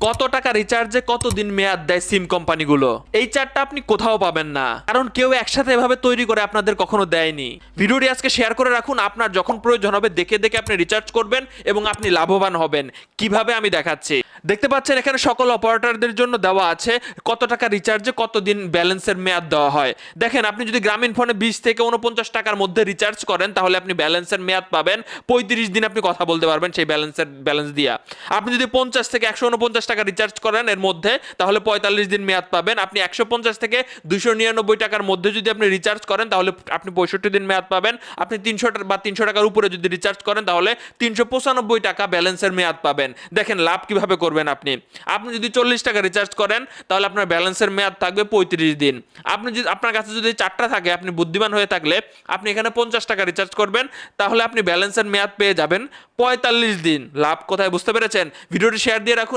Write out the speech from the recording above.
কত টাকা রিচার্জে কতদিন মেয়াদ দেয় সিম কোম্পানিগুলো। এই চার্টটা আপনি কোথাও পাবেন না, কারণ কেউ একসাথে এভাবে তৈরি করে আপনাদের কখনো দেয়নি। ভিডিওটি আজকে শেয়ার করে রাখুন, আপনার যখন প্রয়োজন হবে দেখে দেখে আপনি রিচার্জ করবেন এবং আপনি লাভবান হবেন। কিভাবে আমি দেখাচ্ছি। দেখতে পাচ্ছেন এখানে সকল অপারেটরদের জন্য দেওয়া আছে কত টাকা রিচার্জে কতদিন ব্যালেন্সের মেয়াদ দেওয়া হয়। দেখেন, আপনি যদি গ্রামীণ ফোনে 20 থেকে 49 টাকার মধ্যে রিচার্জ করেন তাহলে আপনি ব্যালেন্সের মেয়াদ পাবেন 35 দিন। আপনি কথা বলতে পারবেন সেই ব্যালেন্স দিয়া। আপনি যদি 50 থেকে 149 টাকা রিচার্জ করেন এর মধ্যে, তাহলে 45 দিন মেয়াদ পাবেন। আপনি 150 থেকে 299 টাকার মধ্যে যদি আপনি রিচার্জ করেন তাহলে আপনি 65 দিন মেয়াদ পাবেন। আপনি 300 বা 300 টাকার উপরে যদি রিচার্জ করেন তাহলে 395 টাকা ব্যালেন্সের মেয়াদ পাবেন। দেখেন লাভ কিভাবে করবেন। আপনি যদি 40 টাকা রিচার্জ করেন তাহলে আপনার ব্যালেন্সের মেয়াদ থাকবে 35 দিন। আপনার কাছে যদি 4টা থাকে, আপনি বুদ্ধিমান হয়ে থাকলে আপনি এখানে 50 টাকা রিচার্জ করবেন, তাহলে আপনি ব্যালেন্সের মেয়াদ পেয়ে যাবেন 45 দিন। লাভ কোথায় বুঝতে পেরেছেন? ভিডিওটি শেয়ার দিয়ে রাখুন।